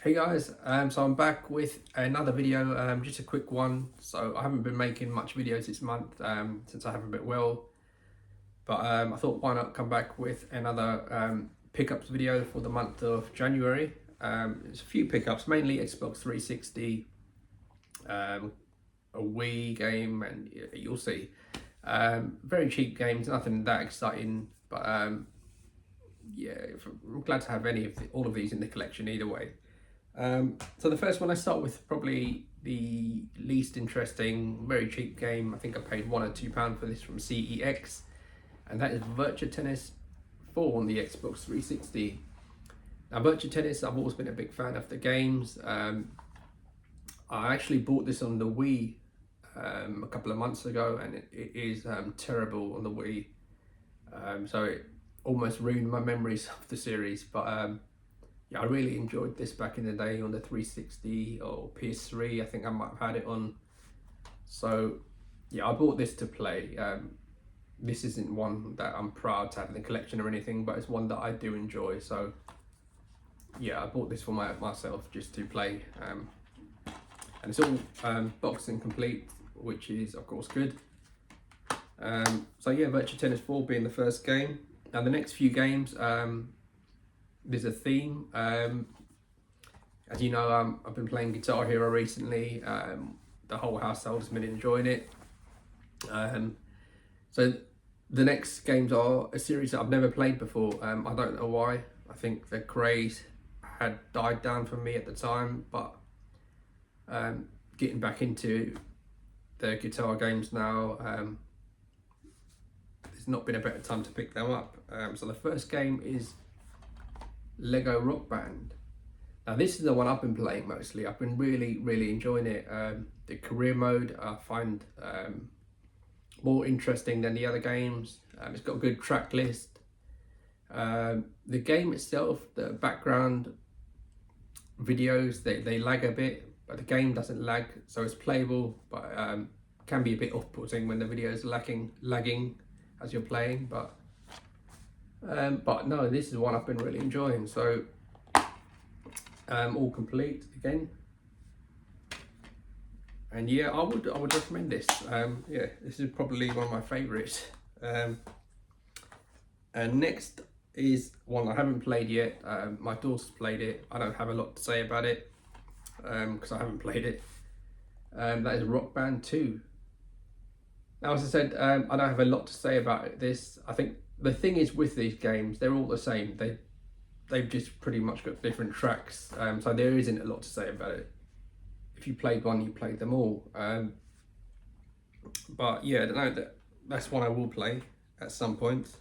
Hey guys, so I'm back with another video, just a quick one. So I haven't been making much videos this month since I haven't been well, but I thought why not come back with another pickups video for the month of January. There's a few pickups, mainly Xbox 360, a Wii game, and you'll see. Very cheap games, nothing that exciting, but yeah, I'm glad to have all of these in the collection either way. So the first one I start with, probably the least interesting, very cheap game. I think I paid £1 or £2 for this from CEX, and that is Virtua Tennis 4 on the Xbox 360. Now Virtua Tennis, I've always been a big fan of the games. I actually bought this on the Wii a couple of months ago, and it is terrible on the Wii. So it almost ruined my memories of the series, but yeah, I really enjoyed this back in the day on the 360 or PS3. I think I might have had it on. So yeah, I bought this to play. This isn't one that I'm proud to have in the collection or anything, but it's one that I do enjoy. So yeah, I bought this for myself just to play. And it's all boxed and complete, which is of course good. So yeah, Virtua Tennis 4 being the first game. Now the next few games, there's a theme. As you know, I've been playing Guitar Hero recently. The whole household has been enjoying it. So the next games are a series that I've never played before. I don't know why. I think the craze had died down for me at the time, but getting back into the guitar games now, there's not been a better time to pick them up. So the first game is Lego Rock Band. Now this is the one I've been playing mostly. I've been really enjoying it. The career mode I find more interesting than the other games. It's got a good track list. The game itself, the background videos, they lag a bit, but the game doesn't lag, so it's playable, but can be a bit off-putting when the video is lagging as you're playing, but no, this is one I've been really enjoying. So all complete again, and yeah, I would recommend this. Yeah, this is probably one of my favorites. And next is one I haven't played yet. My daughter's played it. I don't have a lot to say about it because I haven't played it. That is Rock Band 2. Now, as I said, I don't have a lot to say about this. I think the thing is with these games, they're all the same. They've just pretty much got different tracks, so there isn't a lot to say about it. If you played one, you played them all. But yeah, that's one I will play at some point,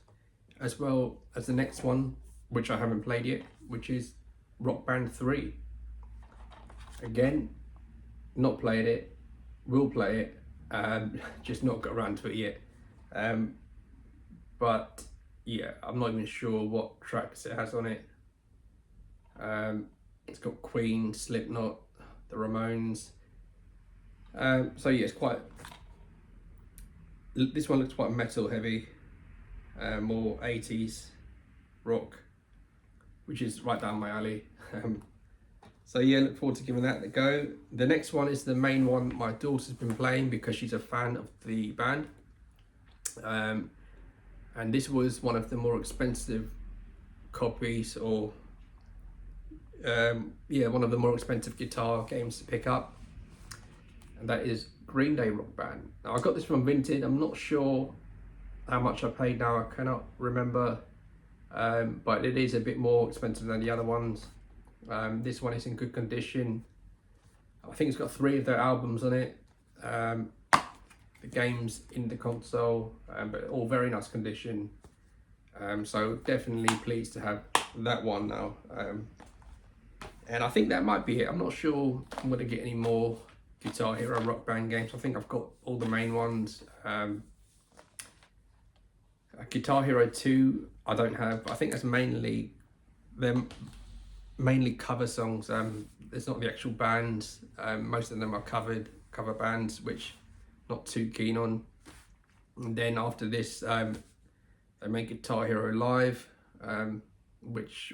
as well as the next one, which I haven't played yet, which is Rock Band 3. Again, not played it, will play it, just not got around to it yet. But yeah, I'm not even sure what tracks it has on it. It's got Queen, Slipknot, the Ramones. So yeah, this one looks quite metal heavy, more 80s rock, which is right down my alley. So yeah, look forward to giving that a go. The next one is the main one my daughter's been playing because she's a fan of the band. And this was one of the more expensive copies, or yeah, one of the more expensive guitar games to pick up, and that is Green Day Rock Band. Now I got this from Vinted. I'm not sure how much I paid now, I cannot remember, but it is a bit more expensive than the other ones. This one is in good condition. I think it's got 3 of their albums on it. The games in the console, but all very nice condition. So definitely pleased to have that one now. And I think that might be it. I'm not sure I'm going to get any more Guitar Hero Rock Band games. I think I've got all the main ones. Guitar Hero 2 I don't have. I think that's mainly cover songs. There's not the actual bands. Most of them are cover bands, which not too keen on. And then after this, they made Guitar Hero Live, which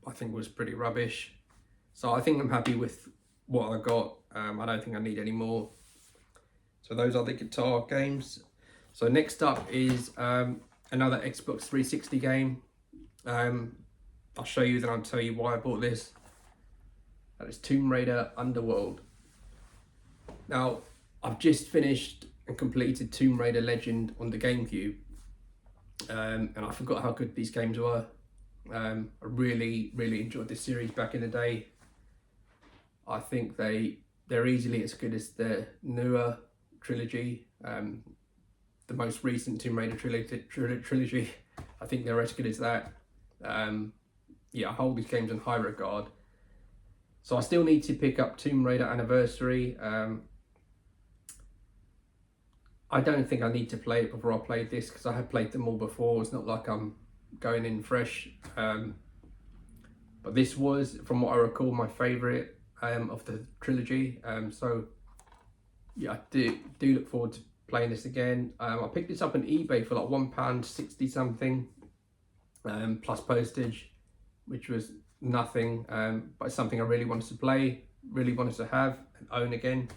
I think was pretty rubbish. So I think I'm happy with what I got. I don't think I need any more. So those are the guitar games. So next up is another Xbox 360 game. I'll show you, then I'll tell you why I bought this. That is Tomb Raider Underworld. Now, I've just finished and completed Tomb Raider Legend on the GameCube. And I forgot how good these games were. I really enjoyed this series back in the day. I think they're easily as good as the newer trilogy, the most recent Tomb Raider trilogy. I think they're as good as that. Yeah, I hold these games in high regard. So I still need to pick up Tomb Raider Anniversary. I don't think I need to play it before I play this, because I have played them all before. It's not like I'm going in fresh. But this was, from what I recall, my favourite of the trilogy. So yeah, I do look forward to playing this again. I picked this up on eBay for like £1.60 something, plus postage, which was nothing, but it's something I really wanted to play, really wanted to have and own again.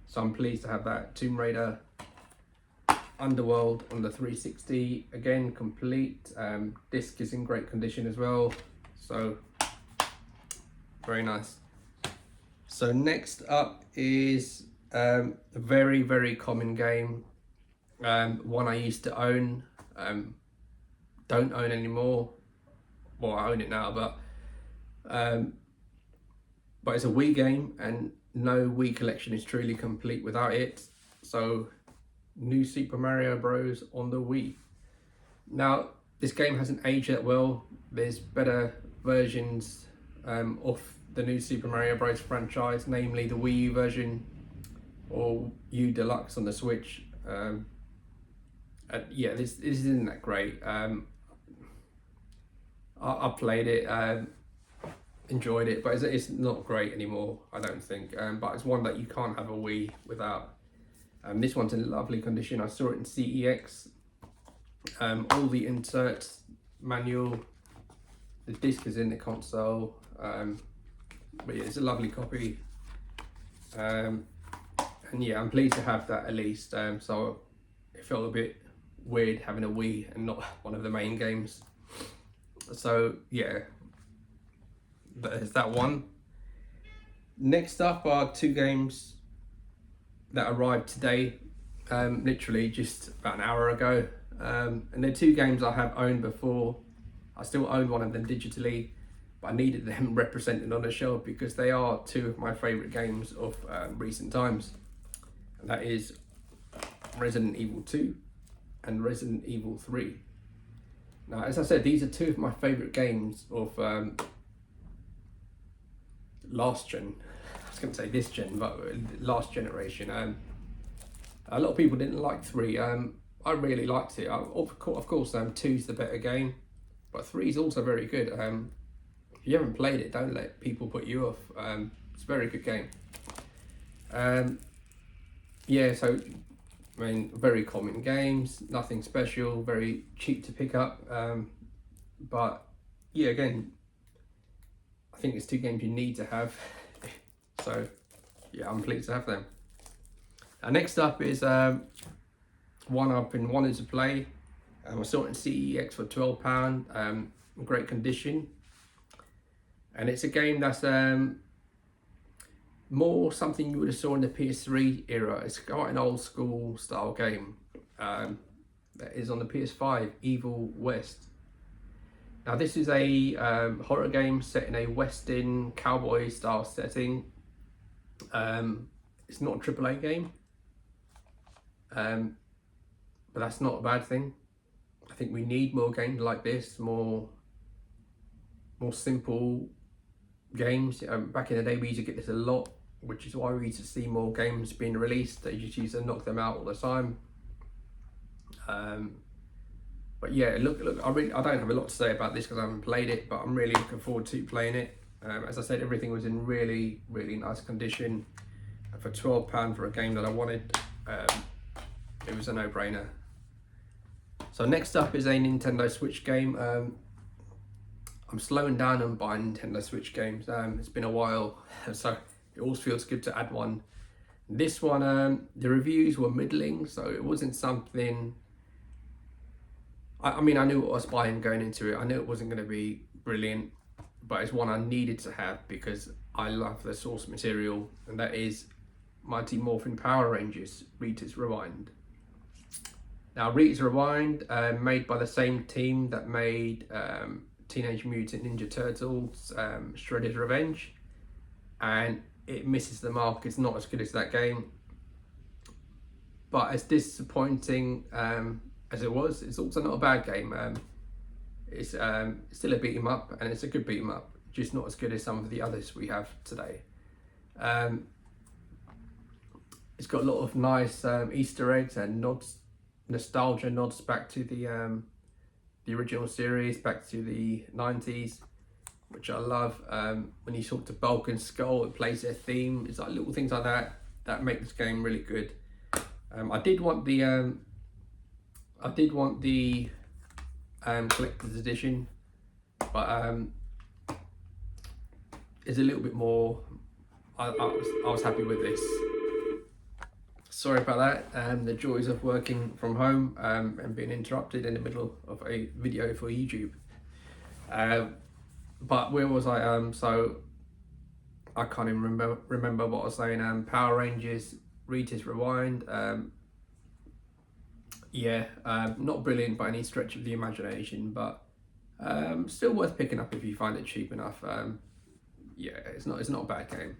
So I'm pleased to have that. Tomb Raider Underworld on the 360, again complete. Disc is in great condition as well, so very nice. So next up is a very common game, one I used to own, don't own anymore. Well, I own it now, but it's a Wii game, and no Wii collection is truly complete without it. So New Super Mario Bros. On the Wii. Now, this game hasn't aged that well. There's better versions of the New Super Mario Bros. Franchise, namely the Wii U version or U Deluxe on the Switch. Yeah, this isn't that great. I played it, enjoyed it, but it's not great anymore, I don't think. But it's one that you can't have a Wii without. This one's in lovely condition. I saw it in CEX. All the inserts, manual, the disc is in the console. But yeah, it's a lovely copy. And yeah, I'm pleased to have that at least. So it felt a bit weird having a Wii and not one of the main games. So yeah, there's that one. Next up are two games that arrived today, literally just about an hour ago. And they're two games I have owned before. I still own one of them digitally, but I needed them represented on the shelf because they are two of my favourite games of recent times. And that is Resident Evil 2 and Resident Evil 3. Now, as I said, these are two of my favourite games of last gen. I was going to say this gen, but last generation. A lot of people didn't like 3. I really liked it. Of course, 2's the better game, but 3 is also very good. If you haven't played it, don't let people put you off. It's a very good game. Yeah, so I mean, very common games, nothing special, very cheap to pick up. But yeah, again, I think it's two games you need to have. So yeah, I'm pleased to have them. Next up is one I've been wanting to play. I saw it in CEX for £12, great condition. And it's a game that's more something you would have saw in the PS3 era. It's quite an old school style game that is on the PS5, Evil West. Now this is a horror game set in a western cowboy style setting. It's not a AAA game, but that's not a bad thing. I think we need more games like this, more simple games. Back in the day we used to get this a lot, which is why we used to see more games being released. They just used to knock them out all the time. But yeah, look, I don't have a lot to say about this because I haven't played it, but I'm really looking forward to playing it. As I said, everything was in really nice condition. And for £12 for a game that I wanted, it was a no-brainer. So next up is a Nintendo Switch game. I'm slowing down on buying Nintendo Switch games. It's been a while, so it always feels good to add one. This one, the reviews were middling, so it wasn't something. I mean, I knew what I was buying going into it. I knew it wasn't going to be brilliant, but it's one I needed to have because I love the source material, and that is Mighty Morphin Power Rangers Rita's Rewind. Now, Rita's Rewind, made by the same team that made Teenage Mutant Ninja Turtles, Shredder's Revenge, and it misses the mark. It's not as good as that game, but as disappointing as it was, it's also not a bad game. It's still a beat 'em up, and it's a good beat 'em up, just not as good as some of the others we have today. It's got a lot of nice Easter eggs and nods, nostalgia nods back to the original series, back to the 90s, which I love. When you talk to Bulk and Skull, it plays their theme. It's like little things like that that make this game really good. I did want the collector's edition, but it's a little bit more. I was happy with this. Sorry about that. The joys of working from home and being interrupted in the middle of a video for YouTube. But where was I? So I can't even remember what I was saying. Power Rangers, Rita's Rewind. Not brilliant by any stretch of the imagination, but still worth picking up if you find it cheap enough. It's not a bad game,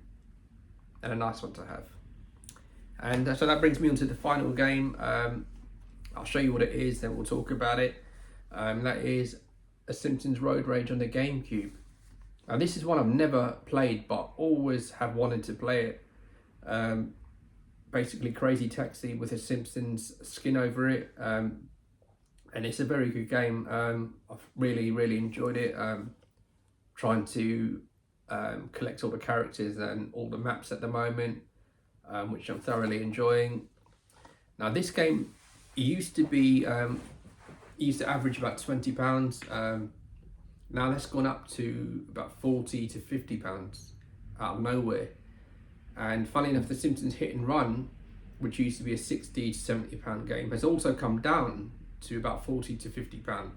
and a nice one to have. And so that brings me on to the final game. I'll show you what it is, then we'll talk about it. That is A Simpsons Road Rage on the GameCube. Now this is one I've never played, but always have wanted to play it. Basically Crazy Taxi with a Simpsons skin over it. And it's a very good game. I've really enjoyed it. Trying to collect all the characters and all the maps at the moment. Which I'm thoroughly enjoying. Now this game used to average about £20. Now that's gone up to about £40 to £50 out of nowhere. And funny enough, The Simpsons Hit and Run, which used to be a £60 to £70 game, has also come down to about £40 to £50.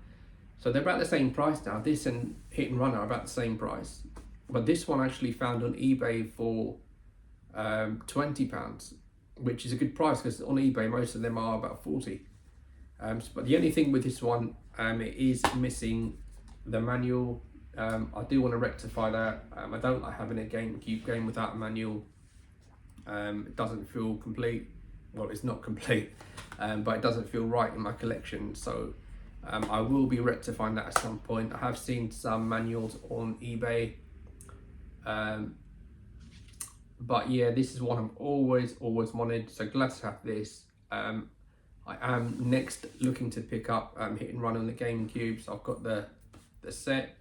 So they're about the same price now. This and Hit and Run are about the same price, but this one actually found on eBay for £20, which is a good price because on eBay most of them are about 40. But the only thing with this one, it is missing the manual. I do want to rectify that. I don't like having a GameCube game without a manual. It doesn't feel complete. Well, it's not complete, but it doesn't feel right in my collection. So I will be rectifying that at some point. I have seen some manuals on eBay. But yeah, this is one I've always wanted, so glad to have this. I am next looking to pick up Hit and Run on the GameCube, so I've got the set,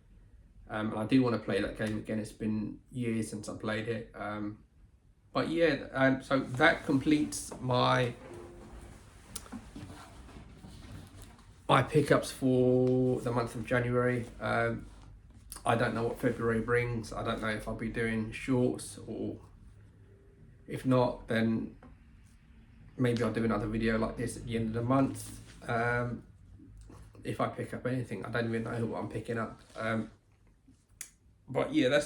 and I do want to play that game again. It's been years since I played it. But yeah, so that completes my pickups for the month of January. I don't know what February brings. I don't know if I'll be doing shorts, or if not, then maybe I'll do another video like this at the end of the month. If I pick up anything, I don't even know what I'm picking up. But yeah, I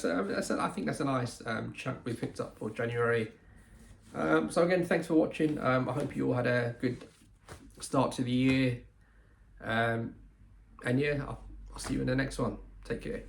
think that's a nice chunk we picked up for January. So again, thanks for watching. I hope you all had a good start to the year. And yeah, I'll see you in the next one. Take care.